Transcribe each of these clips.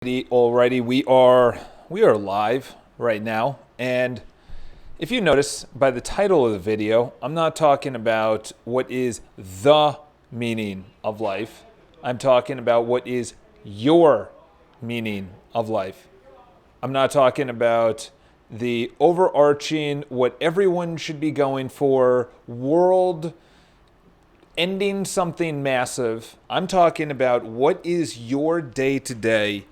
Alrighty, we are live right now, and if you notice by the title of the video, I'm not talking about what is the meaning of life. I'm talking about what is your meaning of life. I'm not talking about the overarching, what everyone should be going for, world ending something massive. I'm talking about what is your day-to-day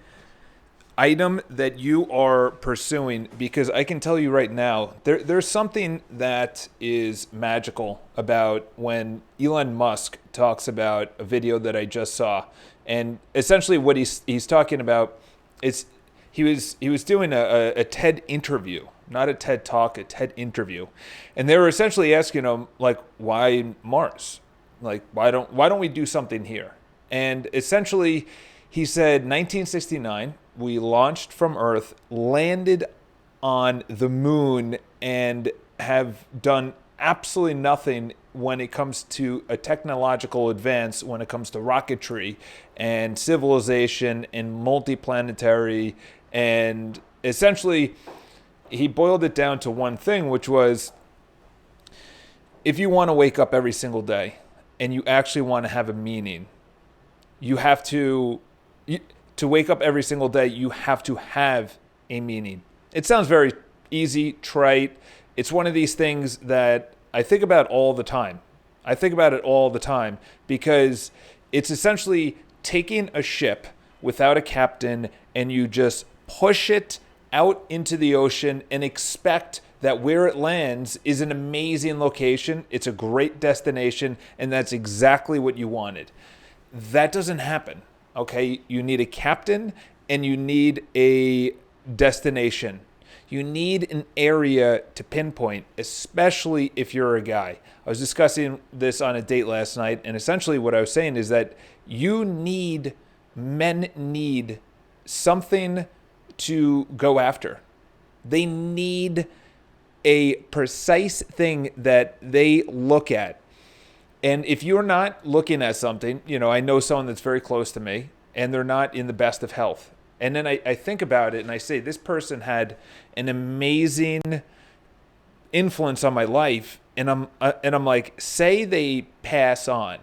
item that you are pursuing, because I can tell you right now, there's something that is magical about when Elon Musk talks about a video that I just saw. And essentially what he's talking about is he was doing a TED interview, not a TED talk, a TED interview. And they were essentially asking him, like, why Mars? Like, why don't we do something here? And essentially he said 1969, we launched from Earth, landed on the moon, and have done absolutely nothing when it comes to a technological advance, when it comes to rocketry and civilization and multiplanetary. And essentially, he boiled it down to one thing, which was, if you want to wake up every single day and you actually want to have a meaning, you have to wake up every single day, you have to have a meaning. It sounds very easy, trite. It's one of these things that I think about all the time. I think about it all the time because it's essentially taking a ship without a captain and you just push it out into the ocean and expect that where it lands is an amazing location. It's a great destination, and that's exactly what you wanted. That doesn't happen. Okay, you need a captain and you need a destination. You need an area to pinpoint, especially if you're a guy. I was discussing this on a date last night, and essentially what I was saying is that men need something to go after. They need a precise thing that they look at. And if you're not looking at something, I know someone that's very close to me and they're not in the best of health. And then I think about it and I say, this person had an amazing influence on my life. And I'm like, say they pass on,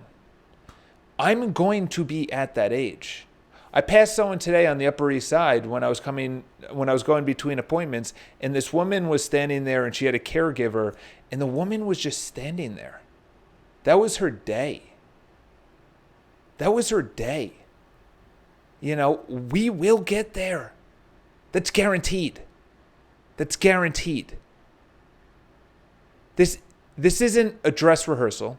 I'm going to be at that age. I passed someone today on the Upper East Side when I was going between appointments, and this woman was standing there and she had a caregiver, and the woman was just standing there. That was her day. That was her day. We will get there. That's guaranteed. That's guaranteed. This isn't a dress rehearsal.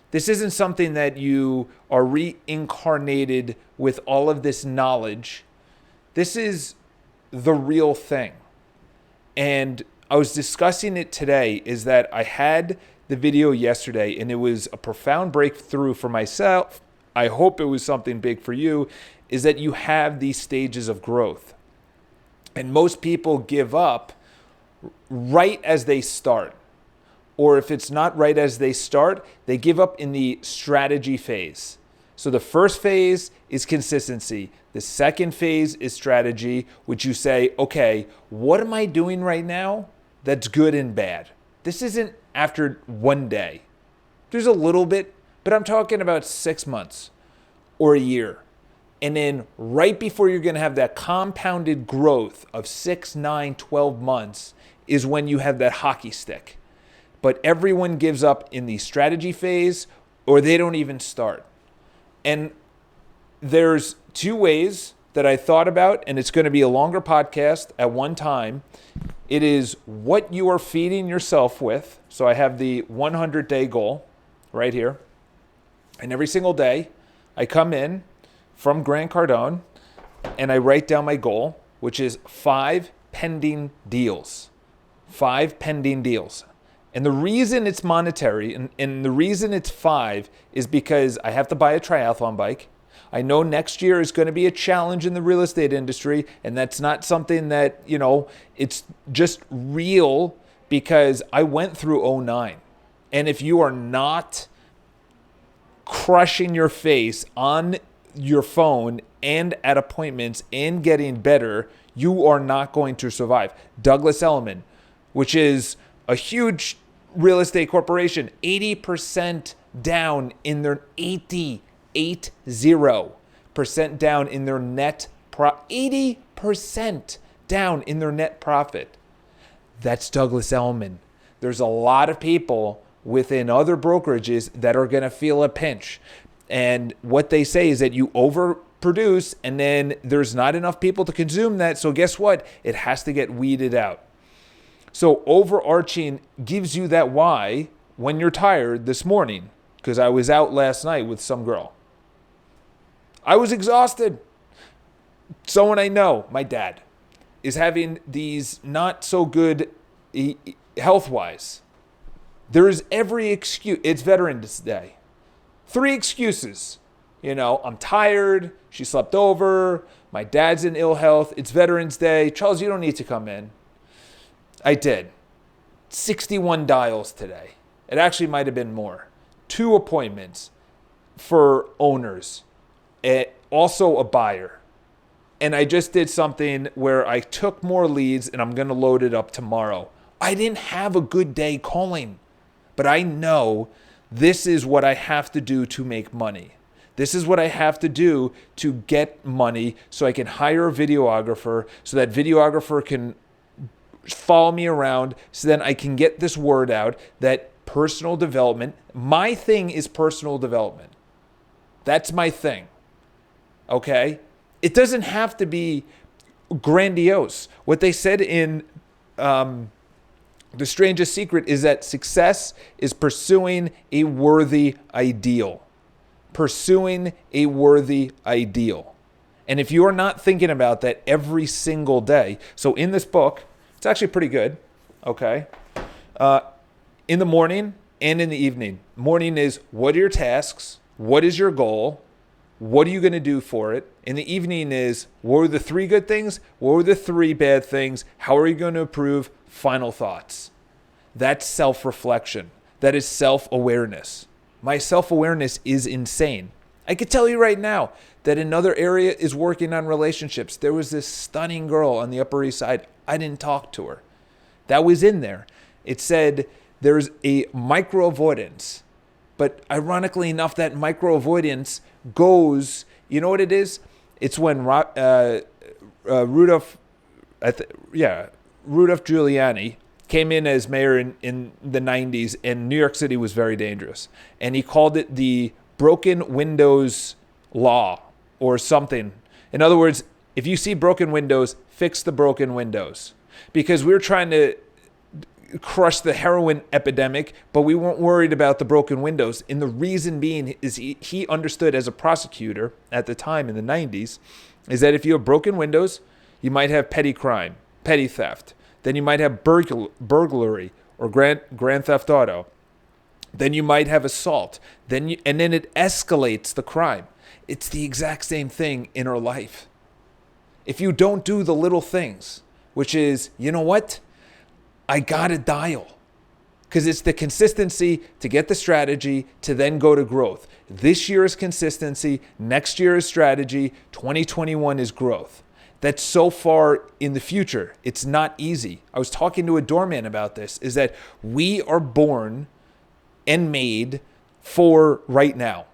This isn't something that you are reincarnated with all of this knowledge. This is the real thing. And I was discussing it today, is that I had the video yesterday and it was a profound breakthrough for myself. I hope it was something big for you, is that you have these stages of growth. And most people give up right as they start. Or if it's not right as they start, they give up in the strategy phase. So the first phase is consistency. The second phase is strategy, which you say, okay, what am I doing right now that's good and bad? This isn't after one day. There's a little bit, but I'm talking about 6 months or a year. And then right before you're going to have that compounded growth of 6, 9, 12 months is when you have that hockey stick. But everyone gives up in the strategy phase, or they don't even start. And there's two ways that I thought about, and it's going to be a longer podcast at one time. It is what you are feeding yourself with. So I have the 100-day goal right here. And every single day, I come in from Grant Cardone, and I write down my goal, which is 5 pending deals. 5 pending deals. And the reason it's monetary and the reason it's 5 is because I have to buy a triathlon bike. I know next year is going to be a challenge in the real estate industry, and that's not something that, it's just real because I went through '09. And if you are not crushing your face on your phone and at appointments and getting better, you are not going to survive. Douglas Elliman, which is a huge real estate corporation, 80% down in their 80% down in their net 80% down in their net profit. That's Douglas Elliman. There's a lot of people within other brokerages that are going to feel a pinch. And what they say is that you overproduce and then there's not enough people to consume that. So guess what? It has to get weeded out. So overarching gives you that why when you're tired this morning, because I was out last night with some girl. I was exhausted. Someone I know, my dad, is having these not so good health-wise. There is every excuse. It's Veterans Day. 3 excuses. I'm tired. She slept over. My dad's in ill health. It's Veterans Day. Charles, you don't need to come in. I did. 61 dials today. It actually might have been more. 2 appointments for owners. Also a buyer. And I just did something where I took more leads and I'm going to load it up tomorrow. I didn't have a good day calling, but I know this is what I have to do to make money. This is what I have to do to get money so I can hire a videographer, so that videographer can follow me around, so then I can get this word out that personal development, my thing is personal development. That's my thing. Okay? It doesn't have to be grandiose. What they said in The Strangest Secret is that success is pursuing a worthy ideal. Pursuing a worthy ideal. And if you are not thinking about that every single day, so in this book, it's actually pretty good, okay? In the morning and in the evening. Morning is, what are your tasks? What is your goal? What are you going to do for it? In the evening is, what were the 3 good things? What were the 3 bad things? How are you going to improve? Final thoughts. That's self-reflection. That is self-awareness. My self-awareness is insane. I could tell you right now that another area is working on relationships. There was this stunning girl on the Upper East Side. I didn't talk to her. That was in there. It said there's a micro-avoidance. But ironically enough, that micro-avoidance goes, you know what it is? It's when Rudolph Giuliani came in as mayor in the 90s, and New York City was very dangerous. And he called it the broken windows law or something. In other words, if you see broken windows, fix the broken windows. Because we were trying to crush the heroin epidemic, but we weren't worried about the broken windows. And the reason being is he understood as a prosecutor at the time in the 90s, is that if you have broken windows, you might have petty crime, petty theft. Then you might have burglary or grand theft auto. Then you might have assault. And then it escalates the crime. It's the exact same thing in our life. If you don't do the little things, which is, you know what? I got to dial. Because it's the consistency to get the strategy to then go to growth. This year is consistency. Next year is strategy. 2021 is growth. That's so far in the future. It's not easy. I was talking to a doorman about this, is that we are born and made for right now.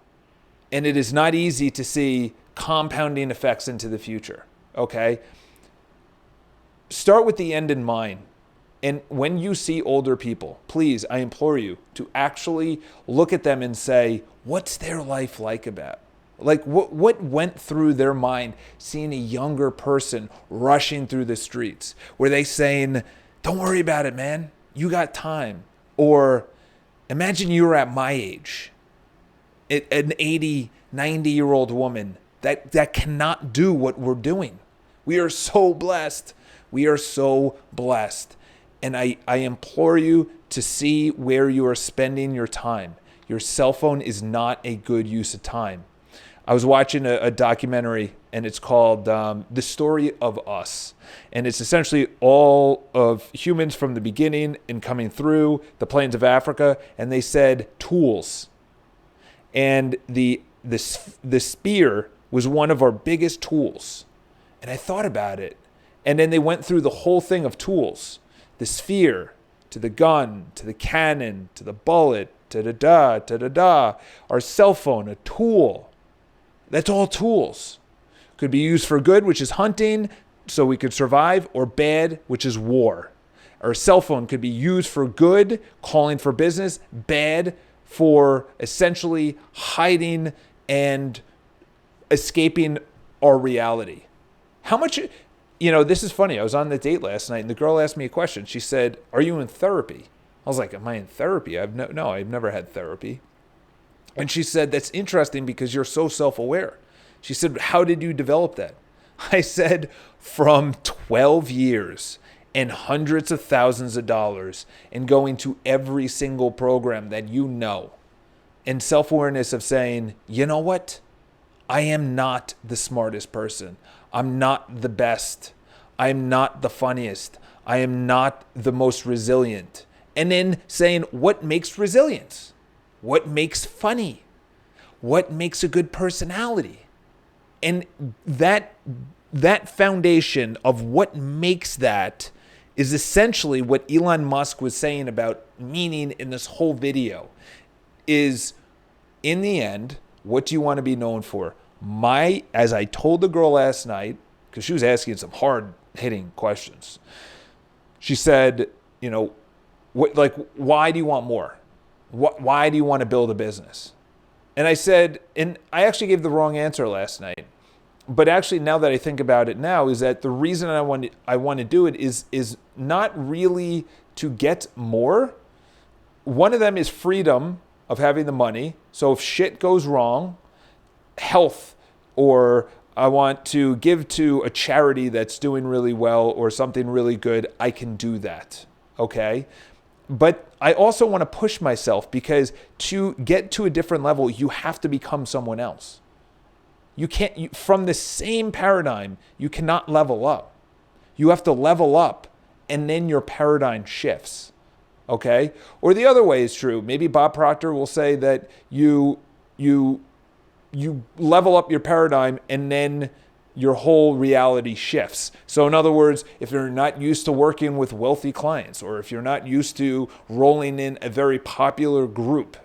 And it is not easy to see compounding effects into the future. Okay? Start with the end in mind. And when you see older people, please, I implore you to actually look at them and say, what's their life like about? Like what went through their mind seeing a younger person rushing through the streets? Were they saying, don't worry about it, man. You got time. Or imagine you were at my age, an 80, 90-year-old woman that cannot do what we're doing. We are so blessed. We are so blessed. And I implore you to see where you are spending your time. Your cell phone is not a good use of time. I was watching a documentary, and it's called The Story of Us. And it's essentially all of humans from the beginning and coming through the plains of Africa. And they said tools. And the spear was one of our biggest tools. And I thought about it. And then they went through the whole thing of tools. The sphere, to the gun, to the cannon, to the bullet, da-da-da, da-da-da. Our cell phone, a tool. That's all tools. Could be used for good, which is hunting, so we could survive, or bad, which is war. Our cell phone could be used for good, calling for business, bad for essentially hiding and escaping our reality. How much, this is funny. I was on the date last night and the girl asked me a question. She said, "Are you in therapy?" I was like, "Am I in therapy? No, I've never had therapy." And she said, "That's interesting because you're so self-aware." She said, "How did you develop that?" I said, "From 12 years and hundreds of thousands of dollars and going to every single program that you know. And self-awareness of saying, you know what? I am not the smartest person. I'm not the best. I'm not the funniest. I am not the most resilient." And then saying, what makes resilience? What makes funny? What makes a good personality? And that foundation of what makes that is essentially what Elon Musk was saying about meaning in this whole video. Is, in the end, what do you want to be known for? As I told the girl last night, because she was asking some hard-hitting questions, she said, why do you want more? Why do you want to build a business? And I said, and I actually gave the wrong answer last night. But actually, now that I think about it now, is that the reason I want to do it is not really to get more. One of them is freedom of having the money. So if shit goes wrong, health, or I want to give to a charity that's doing really well or something really good, I can do that. Okay? But I also want to push myself, because to get to a different level, you have to become someone else. You can't, from the same paradigm, you cannot level up. You have to level up, and then your paradigm shifts. Okay? Or the other way is true. Maybe Bob Proctor will say that you level up your paradigm, and then your whole reality shifts. So in other words, if you're not used to working with wealthy clients, or if you're not used to rolling in a very popular group,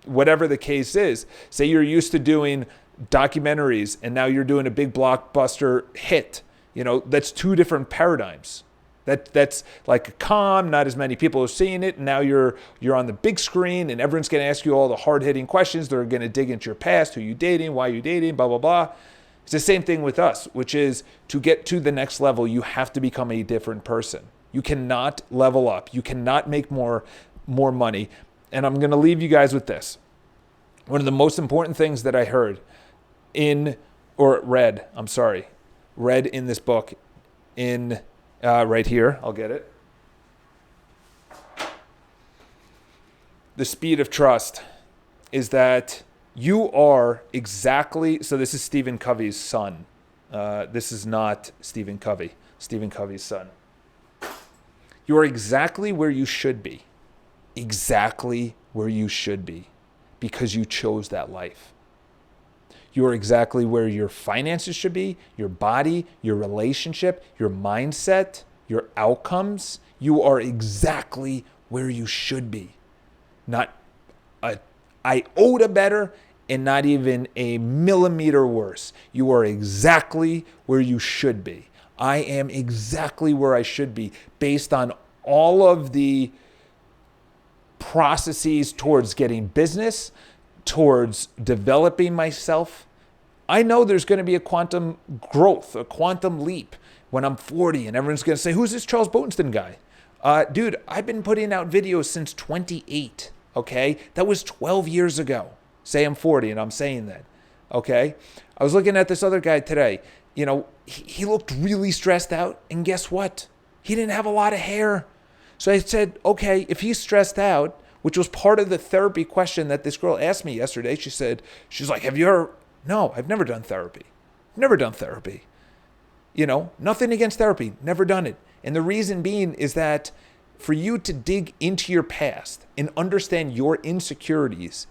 whatever the case is, say you're used to doing documentaries and now you're doing a big blockbuster hit, that's two different paradigms. That's like calm, not as many people are seeing it, and now you're on the big screen and everyone's going to ask you all the hard-hitting questions. They're going to dig into your past, who you dating, why you dating, blah, blah, blah. It's the same thing with us, which is to get to the next level, you have to become a different person. You cannot level up. You cannot make more money. And I'm going to leave you guys with this. One of the most important things that I read in this book right here. I'll get it. The Speed of Trust is that you are exactly, so this is Stephen Covey's son. This is not Stephen Covey, Stephen Covey's son. You are exactly where you should be. Exactly where you should be, because you chose that life. You are exactly where your finances should be, your body, your relationship, your mindset, your outcomes. You are exactly where you should be. Not an iota better and not even a millimeter worse. You are exactly where you should be. I am exactly where I should be based on all of the processes towards getting business, towards developing myself. I know there's going to be a quantum growth, a quantum leap when I'm 40, and everyone's going to say, "Who's this Charles Botensten guy?" Dude, I've been putting out videos since 28, okay? That was 12 years ago. Say I'm 40, and I'm saying that, okay? I was looking at this other guy today. He looked really stressed out, and guess what? He didn't have a lot of hair. So I said, okay, if he's stressed out, which was part of the therapy question that this girl asked me yesterday. She's like, "Have you ever?" No, I've never done therapy. Never done therapy. Nothing against therapy. Never done it. And the reason being is that for you to dig into your past and understand your insecurities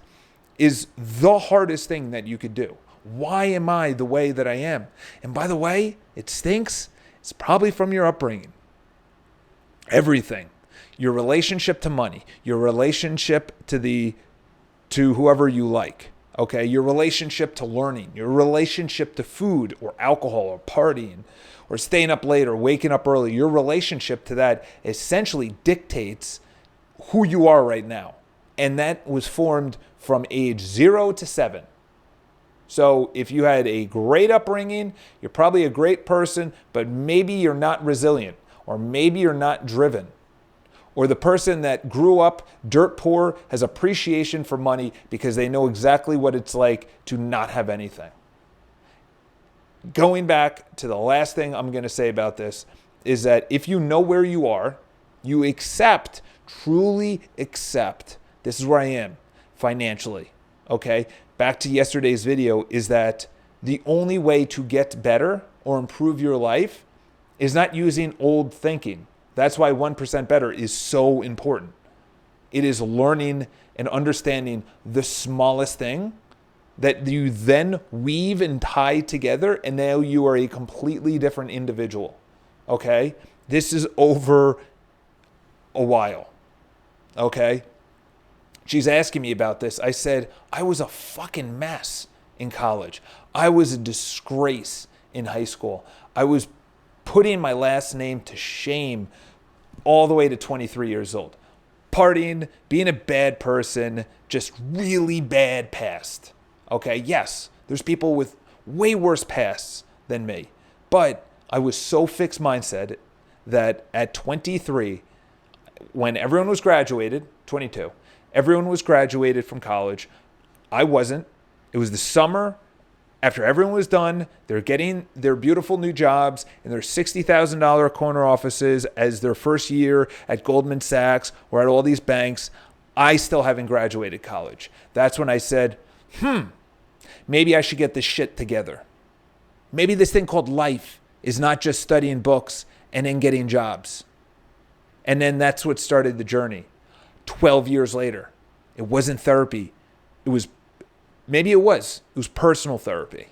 is the hardest thing that you could do. Why am I the way that I am? And by the way, it stinks. It's probably from your upbringing. Everything. Your relationship to money, your relationship to whoever you like. Okay, your relationship to learning, your relationship to food or alcohol or partying or staying up late or waking up early, your relationship to that essentially dictates who you are right now. And that was formed from age 0 to 7. So if you had a great upbringing, you're probably a great person, but maybe you're not resilient, or maybe you're not driven. Or the person that grew up dirt poor has appreciation for money because they know exactly what it's like to not have anything. Going back to the last thing I'm going to say about this is that if you know where you are, you accept, truly accept, this is where I am financially, okay? Back to yesterday's video is that the only way to get better or improve your life is not using old thinking. That's why 1% better is so important. It is learning and understanding the smallest thing that you then weave and tie together, and now you are a completely different individual. Okay? This is over a while. Okay? She's asking me about this. I said, I was a fucking mess in college. I was a disgrace in high school. I was putting my last name to shame all the way to 23 years old. Partying, being a bad person, just really bad past. Okay, yes, there's people with way worse pasts than me. But I was so fixed mindset that at 23, when everyone was graduated, 22, everyone was graduated from college. I wasn't. It was the summer. After everyone was done, they're getting their beautiful new jobs in their $60,000 corner offices as their first year at Goldman Sachs or at all these banks. I still haven't graduated college. That's when I said, maybe I should get this shit together. Maybe this thing called life is not just studying books and then getting jobs. And then that's what started the journey. 12 years later, it wasn't therapy. It was personal therapy.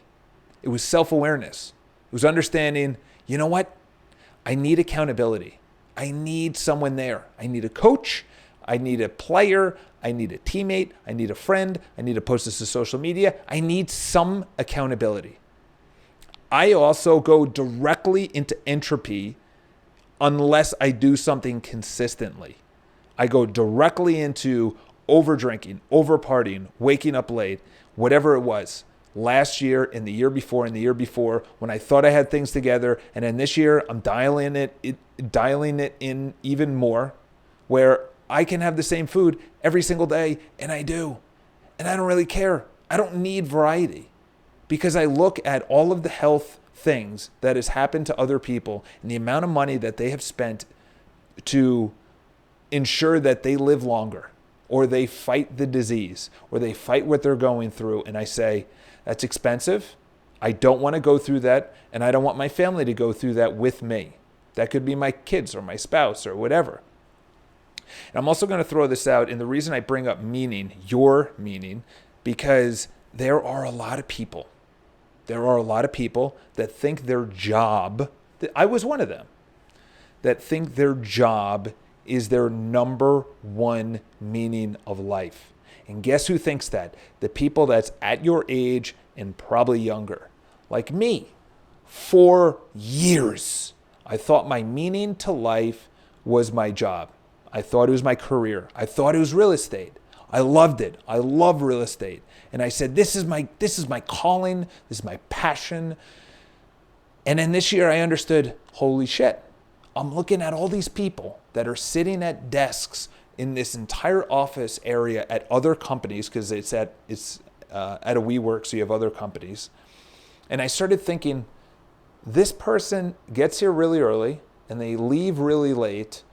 It was self-awareness. It was understanding, you know what? I need accountability. I need someone there. I need a coach. I need a player. I need a teammate. I need a friend. I need to post this to social media. I need some accountability. I also go directly into entropy unless I do something consistently. I go directly into over drinking, over partying, waking up late, whatever it was. Last year and the year before, when I thought I had things together, and then this year I'm dialing it in even more, where I can have the same food every single day, and I do. And I don't really care. I don't need variety because I look at all of the health things that has happened to other people and the amount of money that they have spent to ensure that they live longer, or they fight the disease, or they fight what they're going through. And I say, that's expensive. I don't want to go through that, and I don't want my family to go through that with me. That could be my kids or my spouse or whatever. And I'm also going to throw this out, and the reason I bring up meaning, your meaning, because there are a lot of people that think their job, I was one of them, that think their job is their number one meaning of life. And guess who thinks that? The people that's at your age and probably younger. Like me, for years, I thought my meaning to life was my job. I thought it was my career. I thought it was real estate. I loved it. I love real estate. And I said, this is my calling. This is my passion. And then this year I understood, holy shit, I'm looking at all these people that are sitting at desks in this entire office area at other companies, because it's at a WeWork, so you have other companies. And I started thinking, this person gets here really early and they leave really late,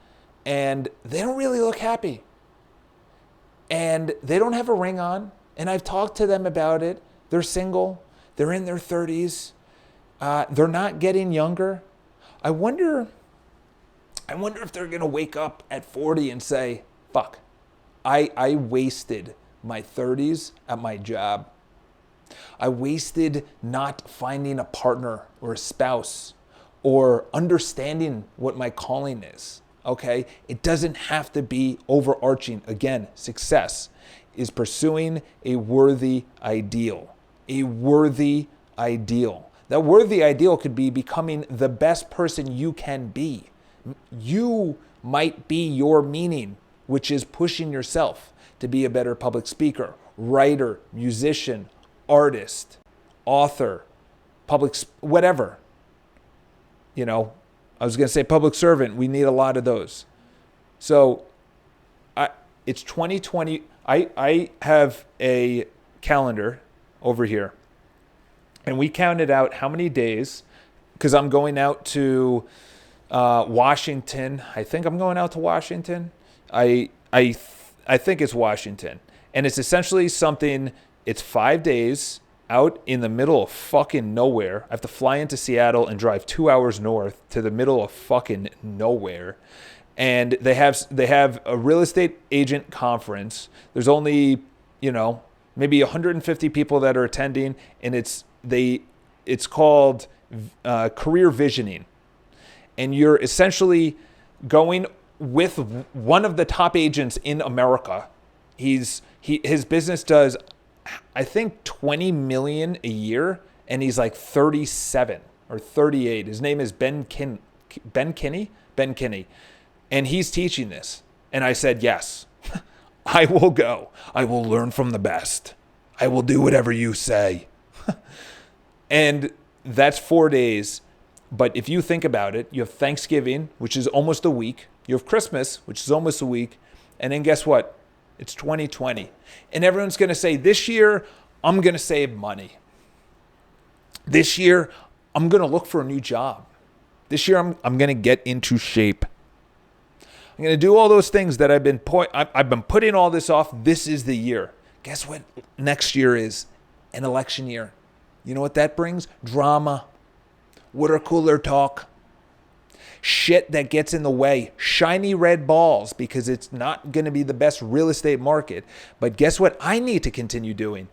and they don't really look happy. And they don't have a ring on. And I've talked to them about it. They're single. They're in their 30s. They're not getting younger. I wonder if they're going to wake up at 40 and say, fuck, I wasted my 30s at my job. I wasted not finding a partner or a spouse or understanding what my calling is. Okay? It doesn't have to be overarching. Again, success is pursuing a worthy ideal. A worthy ideal. That worthy ideal could be becoming the best person you can be. You might be your meaning, which is pushing yourself to be a better public speaker, writer, musician, artist, author, whatever. You know, I was going to say public servant. We need a lot of those. So it's 2020. I have a calendar over here, and we counted out how many days, because I'm going out to Washington. I think I'm going out to Washington. I think it's Washington. And it's essentially something, it's 5 days out in the middle of fucking nowhere. I have to fly into Seattle and drive 2 hours north to the middle of fucking nowhere. And they have a real estate agent conference. There's only, maybe 150 people that are attending, and it's called career visioning. And you're essentially going with one of the top agents in America. His business does, I think, 20 million a year, and he's like 37 or 38. His name is Ben Kinney, and he's teaching this. And I said, yes, I will go. I will learn from the best. I will do whatever you say. And that's 4 days. But if you think about it, you have Thanksgiving, which is almost a week. You have Christmas, which is almost a week. And then guess what? It's 2020. And everyone's going to say, this year, I'm going to save money. This year, I'm going to look for a new job. This year, I'm going to get into shape. I'm going to do all those things that I've been putting all this off. This is the year. Guess what next year is? An election year. You know what that brings? Drama. Water cooler talk. Shit that gets in the way. Shiny red balls, because it's not going to be the best real estate market. But guess what I need to continue doing?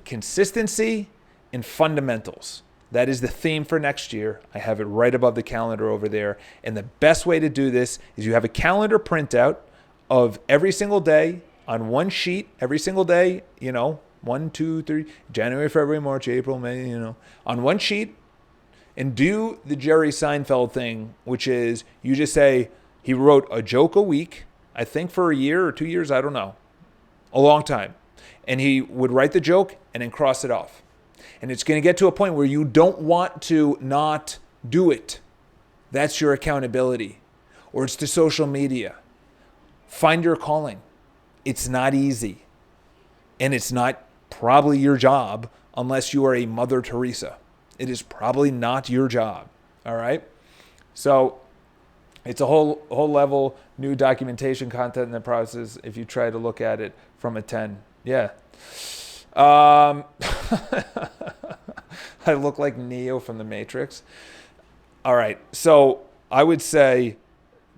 Consistency and fundamentals. That is the theme for next year. I have it right above the calendar over there. And the best way to do this is you have a calendar printout of every single day on one sheet, every single day, 1, 2, 3, January, February, March, April, May, on one sheet. And do the Jerry Seinfeld thing, which is you just say, he wrote a joke a week, I think for a year or 2 years, I don't know, a long time. And he would write the joke and then cross it off. And it's going to get to a point where you don't want to not do it. That's your accountability. Or it's to social media. Find your calling. It's not easy. And it's not probably your job unless you are a Mother Teresa. It is probably not your job. All right? So it's a whole level new documentation content in the process if you try to look at it from a 10. Yeah. I look like Neo from the Matrix. All right. So I would say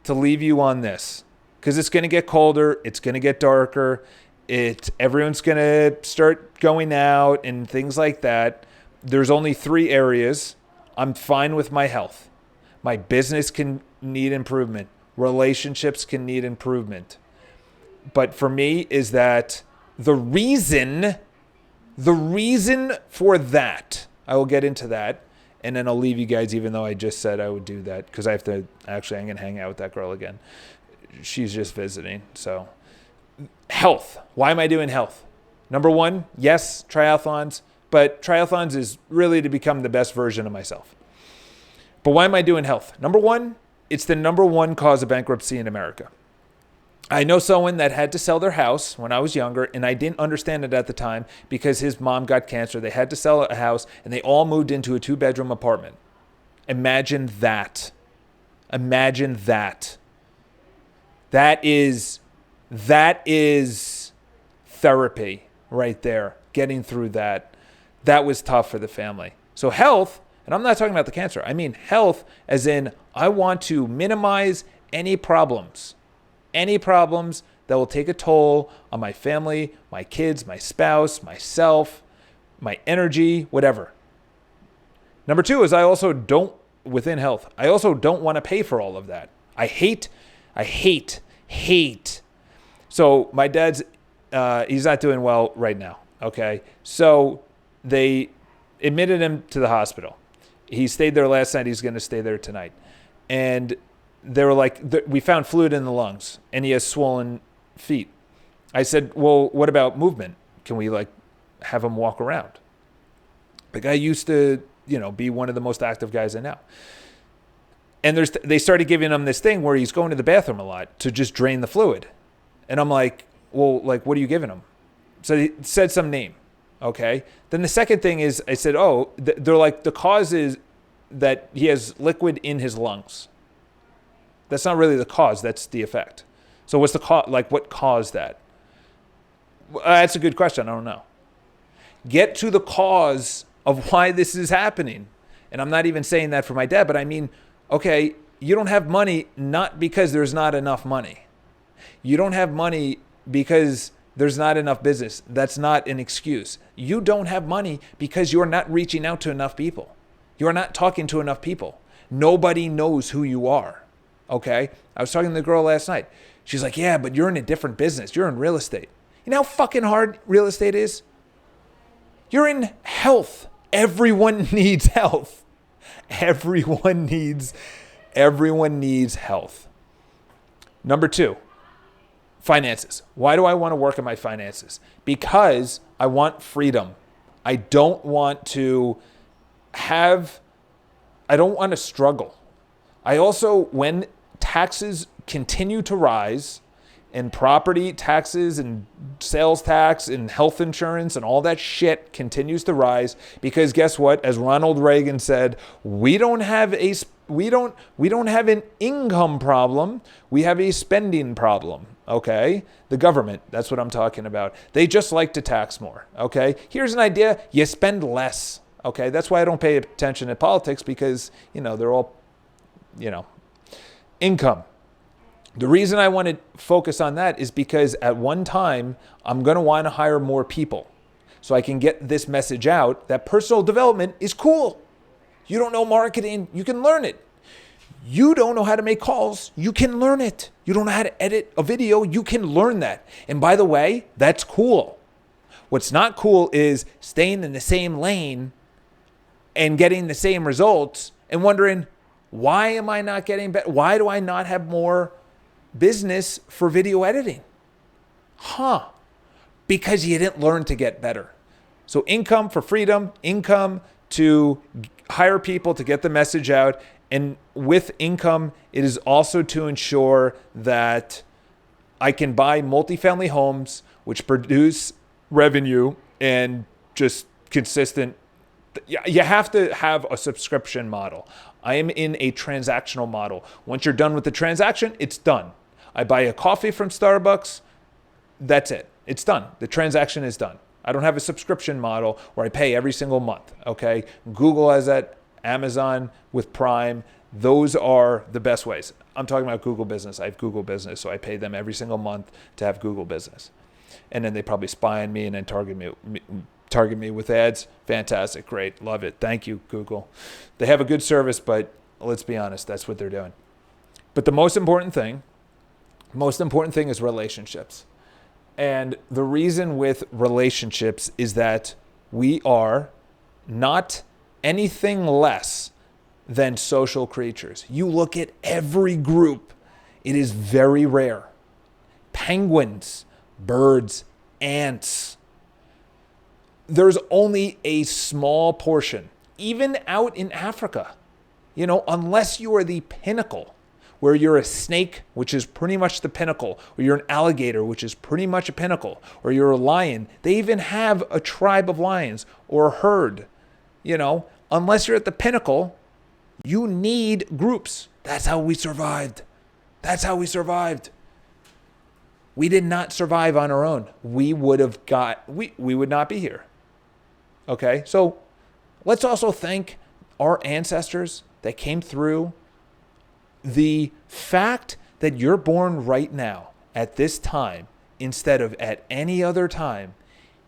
to leave you on this, because it's going to get colder. It's going to get darker. Everyone's going to start going out and things like that. There's only 3 areas. I'm fine with my health. My business can need improvement. Relationships can need improvement. But for me is that the reason for that, I will get into that, and then I'll leave you guys, even though I just said I would do that, because I'm going to hang out with that girl again. She's just visiting. So health. Why am I doing health? Number 1, yes, triathlons. But triathlons is really to become the best version of myself. But why am I doing health? Number 1, it's the number 1 cause of bankruptcy in America. I know someone that had to sell their house when I was younger, and I didn't understand it at the time because his mom got cancer. They had to sell a house, and they all moved into a 2-bedroom apartment. Imagine that. Imagine that. That is therapy right there, getting through that. That was tough for the family. So health, and I'm not talking about the cancer. I mean health as in I want to minimize any problems that will take a toll on my family, my kids, my spouse, myself, my energy, whatever. Number two is I also don't want to pay for all of that. I hate. So my dad's, he's not doing well right now. Okay. So they admitted him to the hospital. He stayed there last night. He's going to stay there tonight. And they were like, we found fluid in the lungs and he has swollen feet. I said, well, what about movement? Can we have him walk around? The guy used to, be one of the most active guys I know. And they started giving him this thing where he's going to the bathroom a lot to just drain the fluid. And I'm like, well, what are you giving him? So he said some name. Okay. Then the second thing is I said, they're like, the cause is that he has liquid in his lungs. That's not really the cause. That's the effect. So what's the cause? What caused that? That's a good question. I don't know. Get to the cause of why this is happening. And I'm not even saying that for my dad, but I mean, okay, you don't have money not because there's not enough money. You don't have money because there's not enough business. That's not an excuse. You don't have money because you're not reaching out to enough people. You're not talking to enough people. Nobody knows who you are. Okay? I was talking to the girl last night. She's like, yeah, but you're in a different business. You're in real estate. You know how fucking hard real estate is? You're in health. Everyone needs health. Everyone needs health. Number two, finances. Why do I want to work on my finances? Because I want freedom. I don't want to struggle. I also, when taxes continue to rise, and property taxes and sales tax and health insurance and all that shit continues to rise, because guess what? As Ronald Reagan said, we don't have an income problem. We have a spending problem. Okay. The government, that's what I'm talking about. They just like to tax more. Okay. Here's an idea. You spend less. Okay. That's why I don't pay attention to politics, because, they're all, income. The reason I want to focus on that is because at one time, I'm going to want to hire more people so I can get this message out that personal development is cool. You don't know marketing, you can learn it. You don't know how to make calls, you can learn it. You don't know how to edit a video, you can learn that. And by the way, that's cool. What's not cool is staying in the same lane and getting the same results and wondering, why am I not getting better? Why do I not have more business for video editing? Because you didn't learn to get better. So income for freedom, income to hire people to get the message out. And with income, it is also to ensure that I can buy multifamily homes, which produce revenue and just consistent. You have to have a subscription model. I am in a transactional model. Once you're done with the transaction, it's done. I buy a coffee from Starbucks. That's it. It's done. The transaction is done. I don't have a subscription model where I pay every single month. Okay. Google has that. Amazon with Prime. Those are the best ways. I'm talking about Google Business. I have Google Business, so I pay them every single month to have Google Business. And then they probably spy on me and then target me with ads. Fantastic. Great. Love it. Thank you, Google. They have a good service, but let's be honest, that's what they're doing. But the most important thing is relationships. And the reason with relationships is that we are not anything less than social creatures. You look at every group, it is very rare. Penguins, birds, ants. There's only a small portion, even out in Africa, unless you are the pinnacle, where you're a snake, which is pretty much the pinnacle, or you're an alligator, which is pretty much a pinnacle, or you're a lion. They even have a tribe of lions or a herd. Unless you're at the pinnacle, you need groups. That's how we survived. We did not survive on our own. We would not be here. Okay, so let's also thank our ancestors that came through. The fact that you're born right now at this time instead of at any other time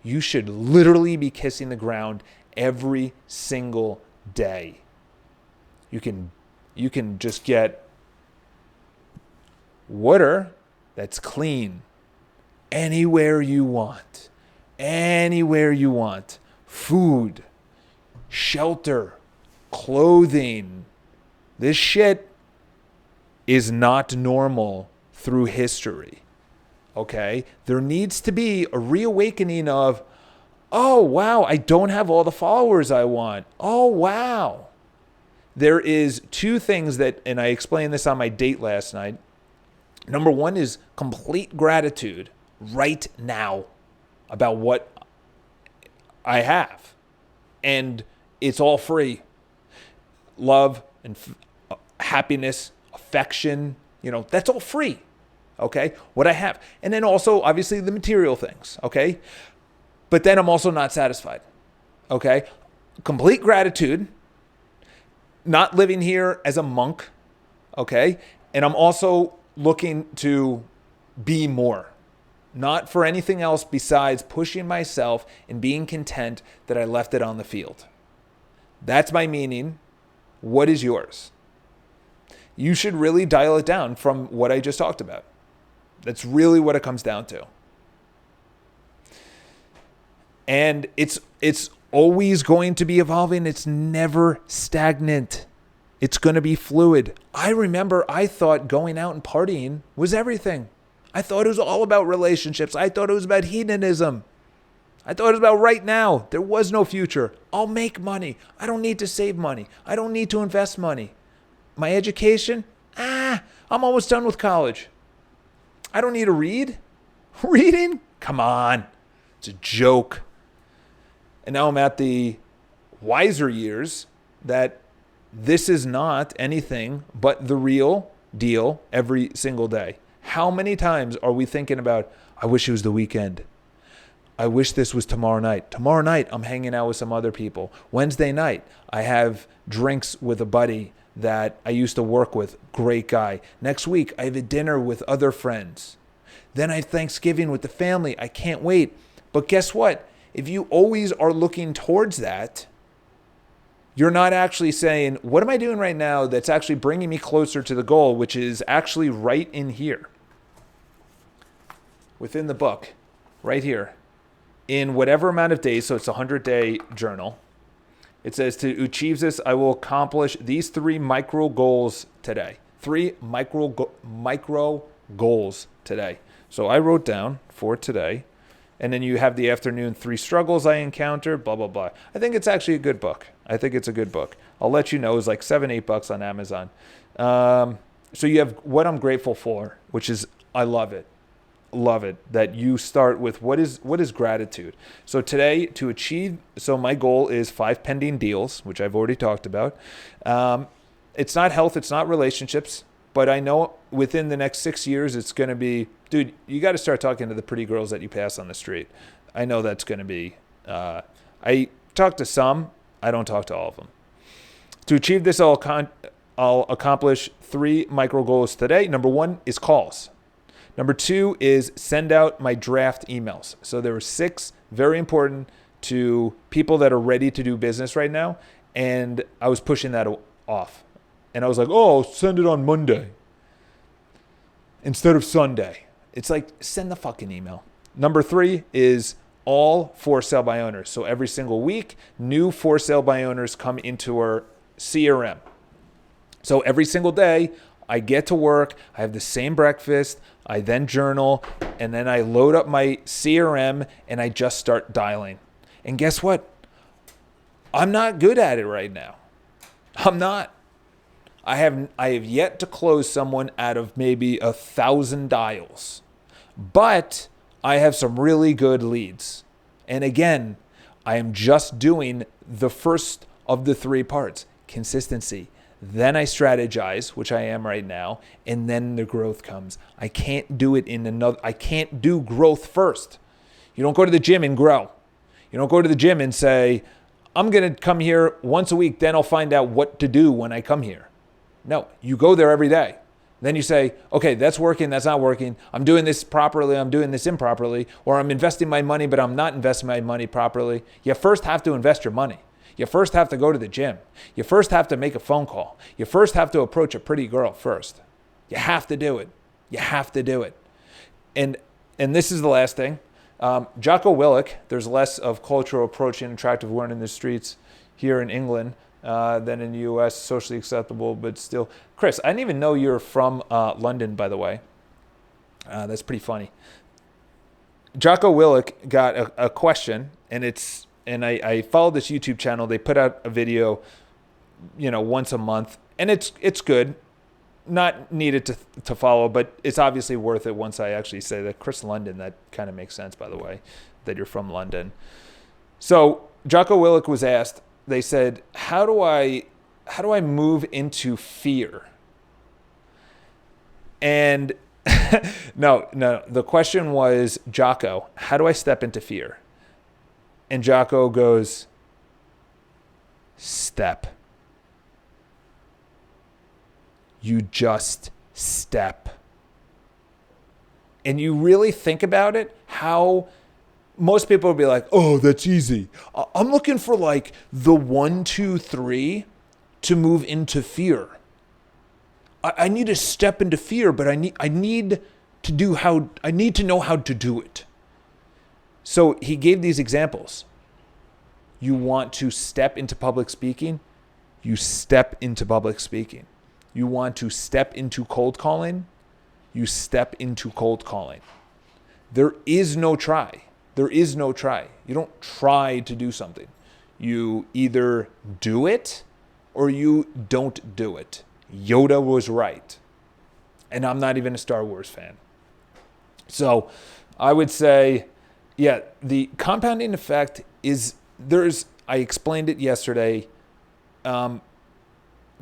You should literally be kissing the ground every single day. You can just get water that's clean anywhere you want. Anywhere you want. Food, shelter, clothing. This shit is not normal through history. Okay? There needs to be a reawakening of, oh, wow, I don't have all the followers I want. Oh, wow. There is two things that, and I explained this on my date last night. Number one is complete gratitude right now about what I have. And it's all free. Love and happiness, affection, that's all free. Okay? What I have. And then also, obviously, the material things. Okay? But then I'm also not satisfied. Okay? Complete gratitude. Not living here as a monk. Okay? And I'm also looking to be more. Not for anything else besides pushing myself and being content that I left it on the field. That's my meaning. What is yours? You should really dial it down from what I just talked about. That's really what it comes down to. And it's always going to be evolving. It's never stagnant. It's going to be fluid. I remember I thought going out and partying was everything. I thought it was all about relationships. I thought it was about hedonism. I thought it was about right now. There was no future. I'll make money. I don't need to save money. I don't need to invest money. My education? I'm almost done with college. I don't need to read. Reading? Come on. It's a joke. And now I'm at the wiser years that this is not anything but the real deal every single day. How many times are we thinking about, I wish it was the weekend. I wish this was tomorrow night. Tomorrow night, I'm hanging out with some other people. Wednesday night, I have drinks with a buddy that I used to work with. Great guy. Next week, I have a dinner with other friends. Then I have Thanksgiving with the family. I can't wait. But guess what? If you always are looking towards that, you're not actually saying, what am I doing right now that's actually bringing me closer to the goal, which is actually right in here. Within the book, right here. In whatever amount of days, so it's a 100-day journal. It says, to achieve this, I will accomplish these 3 micro goals today. 3 micro goals today. So I wrote down for today. And then you have the afternoon 3 struggles I encountered, blah, blah, blah. I think it's actually a good book. I think it's a good book. I'll let you know. It's like $7-8 on Amazon. So you have what I'm grateful for, which is, I love it. Love it that you start with what is gratitude. So today to achieve, so my goal is 5 pending deals, which I've already talked about. It's not health, it's not relationships, but I know within the next 6 years it's going to be, dude, you got to start talking to the pretty girls that you pass on the street. I know that's going to be, I talk to some, I don't talk to all of them. To achieve this, I'll accomplish 3 micro goals today. Number 1 is calls. Number 2 is send out my draft emails. So there are 6 very important to people that are ready to do business right now. And I was pushing that off. And I was like, oh, I'll send it on Monday instead of Sunday. It's like, send the fucking email. Number 3 is all for sale by owners. So every single week, new for sale by owners come into our CRM. So every single day, I get to work, I have the same breakfast, I then journal, and then I load up my CRM and I just start dialing. And guess what? I'm not good at it right now. I'm not. I have yet to close someone out of maybe 1,000 dials. But I have some really good leads. And again, I am just doing the first of the 3 parts, consistency. Then I strategize, which I am right now, and then the growth comes. I can't do it I can't do growth first. You don't go to the gym and grow. You don't go to the gym and say, I'm going to come here once a week, then I'll find out what to do when I come here. No, you go there every day. Then you say, okay, that's working, that's not working. I'm doing this properly, I'm doing this improperly, or I'm investing my money, but I'm not investing my money properly. You first have to invest your money. You first have to go to the gym. You first have to make a phone call. You first have to approach a pretty girl first. You have to do it. You have to do it. And this is the last thing. Jocko Willink, there's less of cultural approaching attractive women in the streets here in England than in the U.S., socially acceptable, but still. Chris, I didn't even know you're from London, by the way. That's pretty funny. Jocko Willink got a question, and I followed this YouTube channel. They put out a video, once a month, and it's good. Not needed to follow, but it's obviously worth it once I actually say that. Chris London, that kind of makes sense, by the way, that you're from London. So Jocko Willink was asked, they said, how do I move into fear? And no, the question was, Jocko, how do I step into fear? And Jocko goes, step. You just step. And you really think about it, how most people will be like, oh, that's easy. I'm looking for like the 1, 2, 3 to move into fear. I need to step into fear, but I need to know how to do it. So he gave these examples. You want to step into public speaking? You step into public speaking. You want to step into cold calling? You step into cold calling. There is no try. There is no try. You don't try to do something. You either do it or you don't do it. Yoda was right. And I'm not even a Star Wars fan. So I would say, yeah, the compounding effect is, I explained it yesterday.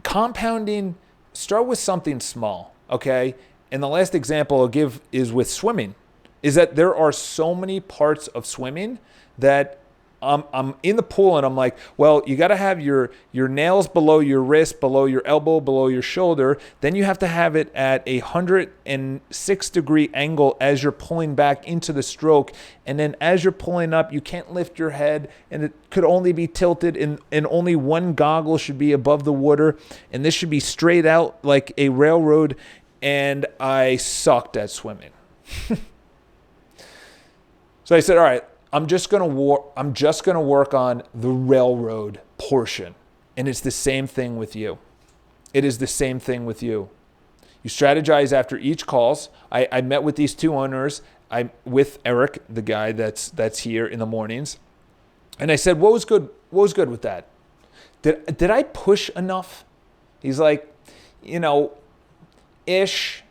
Compounding, start with something small, okay? And the last example I'll give is with swimming, is that there are so many parts of swimming that I'm in the pool and I'm like, well, you got to have your nails below your wrist, below your elbow, below your shoulder. Then you have to have it at a 106-degree angle as you're pulling back into the stroke. And then as you're pulling up, you can't lift your head, and it could only be tilted, and only one goggle should be above the water. And this should be straight out like a railroad. And I sucked at swimming. So I said, all right, I'm just going to work on the railroad portion. And it's the same thing with you. It is the same thing with you. You strategize after each calls. I met with these two owners. I'm with Eric, the guy that's here in the mornings. And I said, what was good with that? Did I push enough? He's like, ish.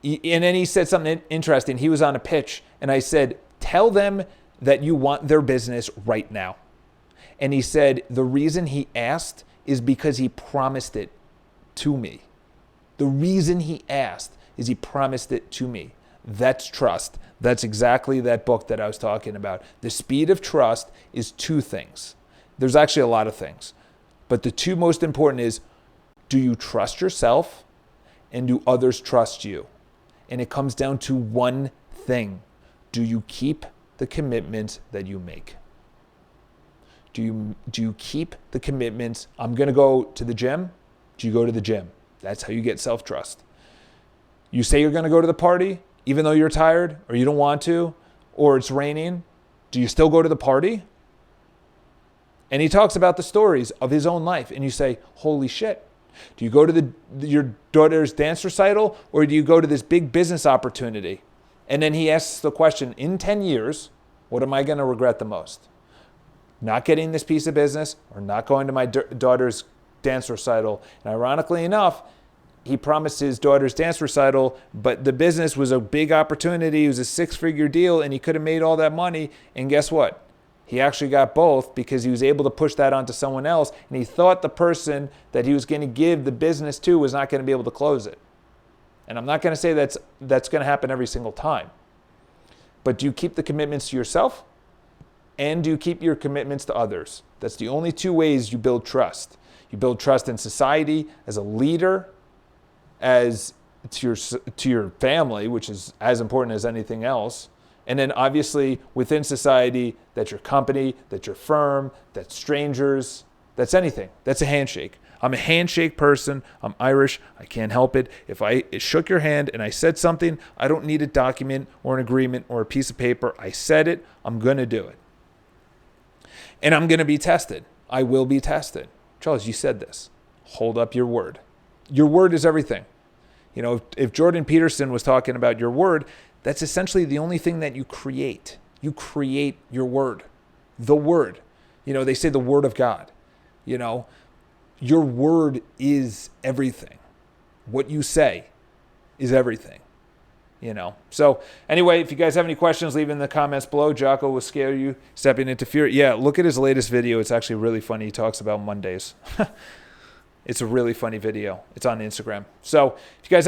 And then he said something interesting. He was on a pitch, and I said, tell them that you want their business right now. And he said the reason he asked is because he promised it to me. The reason he asked is he promised it to me. That's trust. That's exactly that book that I was talking about. The speed of trust is two things. There's actually a lot of things. But the two most important is, do you trust yourself, and do others trust you? And it comes down to one thing. Do you keep the commitments that you make? Do you keep the commitments? I'm going to go to the gym. Do you go to the gym? That's how you get self-trust. You say you're going to go to the party, even though you're tired or you don't want to, or it's raining. Do you still go to the party? And he talks about the stories of his own life. And you say, holy shit. Do you go to your daughter's dance recital, or do you go to this big business opportunity? And then he asks the question, in 10 years, what am I going to regret the most? Not getting this piece of business or not going to my daughter's dance recital? And ironically enough, he promised his daughter's dance recital, but the business was a big opportunity. It was a 6-figure deal, and he could have made all that money. And guess what? He actually got both because he was able to push that onto someone else, and he thought the person that he was going to give the business to was not going to be able to close it. And I'm not going to say that's going to happen every single time. But do you keep the commitments to yourself? And do you keep your commitments to others? That's the only two ways you build trust. You build trust in society as a leader, as to your family, which is as important as anything else. And then obviously within society, that's your company, that's your firm, that's strangers, that's anything. That's a handshake. I'm a handshake person. I'm Irish. I can't help it. If I shook your hand and I said something, I don't need a document or an agreement or a piece of paper. I said it. I'm going to do it. And I'm going to be tested. I will be tested. Charles, you said this. Hold up your word. Your word is everything. You know, if Jordan Peterson was talking about your word, that's essentially the only thing that you create. You create your word. The word. You know, they say the word of God. You know, your word is everything. What you say is everything. You know. So anyway, if you guys have any questions, leave in the comments below. Jocko will scare you stepping into fear. Yeah, look at his latest video. It's actually really funny. He talks about Mondays. It's a really funny video. It's on Instagram. So if you guys have